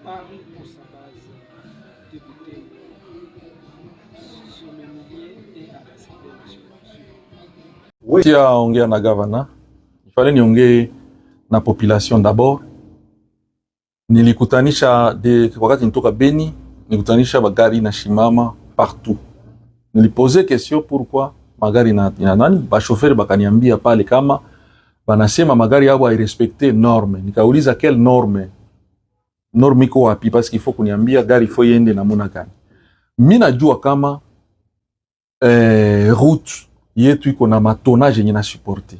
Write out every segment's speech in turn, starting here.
Paris pour sa base de Butembo, sur le milieu et à l'Assemblée nationale. Oui, tia ongea na gavana. Ifale niongee na population d'abord. Nilikutanisha wakati nitoka Beni, nilikutanisha magari na shimama partout. Nilipose question pourquoi magari na nani, ba chauffeur bakaniambia pale kama banasema magari yao hairespecte norme. Nikauliza quelle norme? Norme iko wapi? Parce qu'il faut kuniambia gari faut yende namuna gani. Mimi najua kama route yetu iko na matonnage yenye na supporter.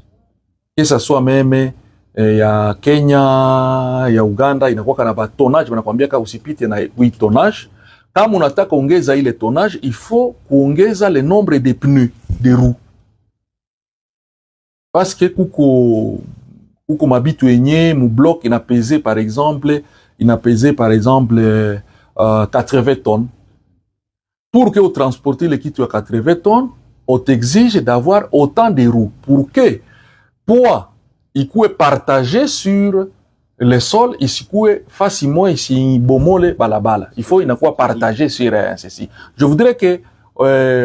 Que ça soit même ya Kenya, ya Uganda inakuwa na batonnage, wanakuambia ka usipite na 8 tonnage. Kama unataka ongeza ile tonnage, il faut kuongeza le nombre de pneus de roues. Parce que kuko mabitu yenye mu bloc ina pesé par exemple 80 tonnes. Pour que vous transportez le kit à 80 tonnes, on t'exige d'avoir autant de roues. Pour que poids il peut partager sur le sol, il peut facilement ici bomole balabala. Il faut inakuwa partager sur ceci. Je voudrais que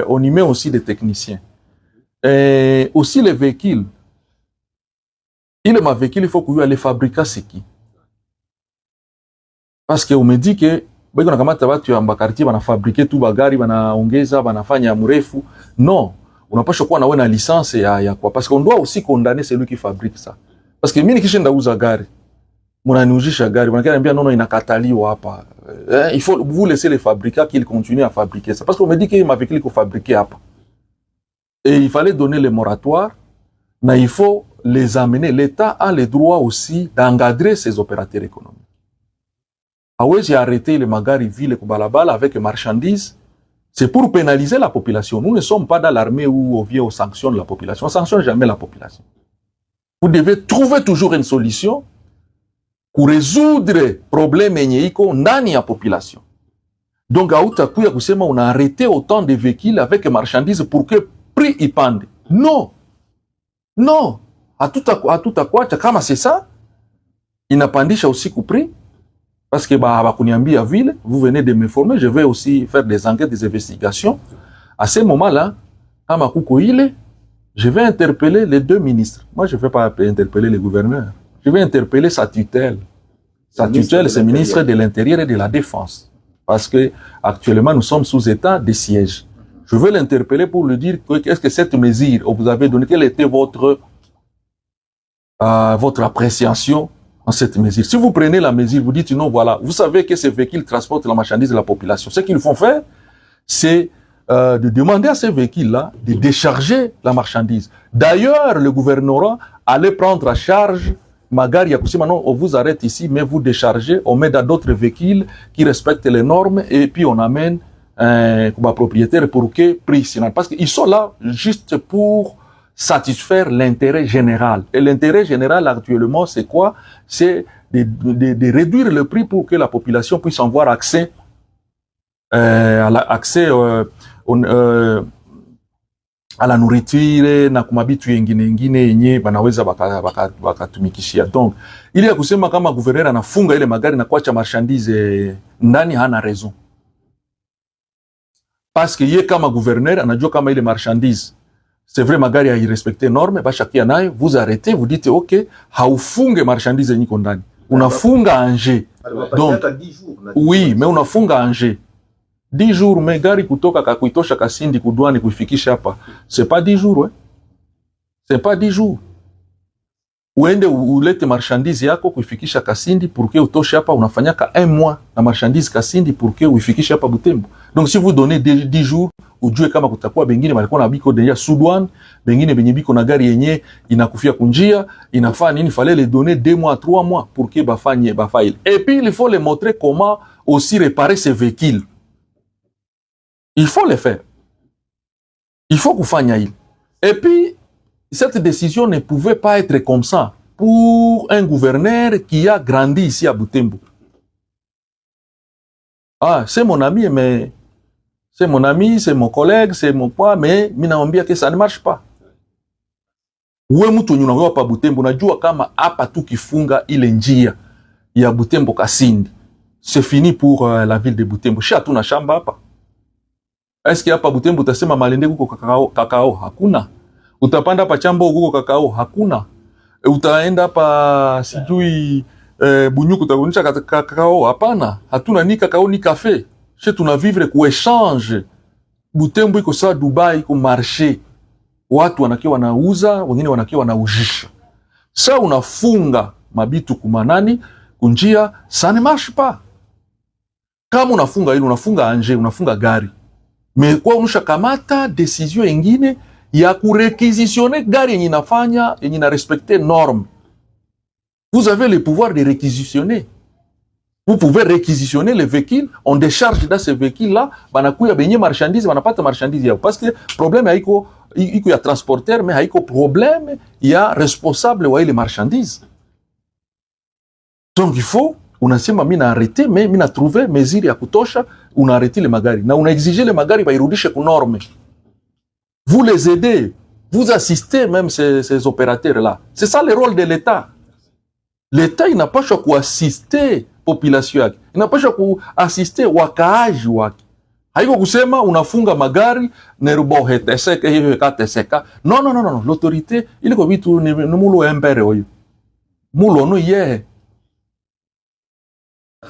on y met aussi des techniciens. Aussi les véhicules. Il faut que les fabriquer ce qui. Parce que on me dit que beko nakamata watu ya mbakarti bana fabriquer tu bagari bana ongeza banafanya mrefu. Non, unapaswa kuwa na wewe na licence ya kwa, parce qu'on doit aussi condamner celui qui fabrique ça. Parce que mimi nikishinda uza gari, mnaniujisha gari, mnaniambia non inakataliwa hapa. Il faut vous laisser les fabricants qu'ils continuent à fabriquer ça, parce qu'on me dit que ma véhicule ko fabriquer hapa. Et il fallait donner le moratoire, mais il faut les amener. L'État a le droit aussi d'encadrer ses opérateurs économiques. J'ai arrêté les magari ville kubalabala avec marchandises. C'est pour pénaliser la population. Nous ne sommes pas dans l'armée où on vient, on sanctionne la population. On ne sanctionne jamais la population. Vous devez trouver toujours une solution pour résoudre le problème dans la population. Donc, on a arrêté autant de véhicules avec marchandises pour que le prix y pende. Non. Non. À tout à quoi, comme c'est ça, il n'a pas dit aussi le prix. Parce que à ville, vous venez de me former, je vais aussi faire des enquêtes, des investigations. À ce moment-là, je vais interpeller les deux ministres. Moi, je ne vais pas interpeller les gouverneurs. Je vais interpeller sa tutelle. Sa tutelle, c'est le ministre de l'Intérieur et de la Défense. Parce que actuellement, nous sommes sous état de siège. Je vais l'interpeller pour lui dire qu'est-ce que cette mesure, vous avez donné, quelle était votre appréciation en cette mesure. Si vous prenez la mesure, vous dites non, voilà, vous savez que ces véhicules transportent la marchandise de la population. Ce qu'ils font faire, c'est de demander à ces véhicules-là de décharger la marchandise. D'ailleurs, le gouvernorat allait prendre à charge Magari Yakusima, non, on vous arrête ici, mais vous déchargez, on met dans d'autres véhicules qui respectent les normes et puis on amène comme propriétaire pour que prix. Parce qu'ils sont là juste pour satisfaire l'intérêt général. Et l'intérêt général actuellement, c'est quoi? C'est de réduire le prix pour que la population puisse avoir accès à la nourriture na kumabitu yengine yenye banaweza bakatumikishia. Donc, ili ya kusema kama gouverneur anafunga ile magari na kuacha marchandise ndani, hana raison. Parce que ye kama gouverneur anajua kama ile marchandise c'est vrai magari ya irrespecte norme, bashakia nayo, vous arrêtez, vous dites ok, haufunge marchandise yenye ndani. Unafunga anje. Donc, oui, mais unafunga anje. 10 jours, mais gari kutoka kakuitosha Kasindi kudwani kuifikisha hapa. C'est pas 10 jours, ouais. C'est pas 10 jours. Uende ulete marchandise yako kuifikisha Kasindi pour que utoshe hapa, unafanyaka 1 mois na marchandise Kasindi pour que uifikishe hapa Butembo. Donc si vous donnez 10 jours, ujue kama kutakuwa bengine balikuwa na biko deja Sudwan, bengine benye biko na gari yenye inakufia kunjia, inafaa nini, fallait les donner 2 mois, 3 mois pour que bafanye bafaile. Et puis il faut les montrer comment aussi réparer ces véhicules. Il faut le faire. Il faut qu'on fasse. Et puis, cette décision ne pouvait pas être comme ça pour un gouverneur qui a grandi ici à Butembo. Ah, c'est mon ami, mais c'est mon ami, c'est mon collègue, c'est mon poids, mais minaambia que ça ne marche pas. Uwe mtu nyunawewa pa Butembo, najua kama hapa tu kifunga ile njia ya Butembo Kasindi. c'est fini pour la ville de Butembo. Shi hatuna shamba hapa. Est-ce qu'il hapa Butembo utasema Malende kuko kakao? Hakuna. Utapanda hapa Chambo kuko kakao? Hakuna. Utaenda hapa sijui Bunyuku utakuonyesha kakao? Hapana. Hatuna ni kakao ni café. Shi tuna vivre ku échange. Butembo iko sawa Dubai, iko marché. Watu wanakiwa wanauza, wengine wanakiwa wanaujisha. Sasa unafunga mabitu kumanani kunjia, ça ne marche pas. Kama unafunga hilo, unafunga anje, unafunga gari. Mais kwa unusha kamata decision ingine ya kurequisitionner gari yenye inafanya, yenye na respecter norme. Vous avez le pouvoir de réquisitionner. Vous pouvez réquisitionner les véhicules, on décharge dans ces véhicules-là, banakuya benye marchandise, banapata marchandise yao. Parce que problème haiko ya transporteur, mais haiko problème ya responsable wa ile marchandise. Donc il faut, unasema mina arrêter, mais mina trouver mesure ya kutosha, una arrêter les magari. Na una exiger les magari bairudishe ku norme. Vous les aidez, vous assistez même ces opérateurs-là. C'est ça le rôle de l'État. L'État inapaswa kuassister population yake. Inapaswa kuassister wakaaji wake. Haiko kusema unafunga magari nerubo heteseka hiyo kateseka. Non. L'autorité ile ko bitu ni mulo embere oyo. Mulo no ye.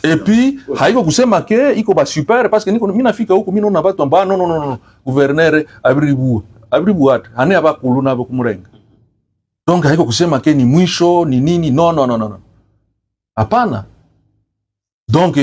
Et puis haiko kusema ke iko ba super parce que niko mimi nafika huko mimi naona watu ambao non. Gouverneur abribu at hane aba kuluna aba kumurenga. Donc haiko kusema ke ni mwisho ni nini. Non. Hapana. Donc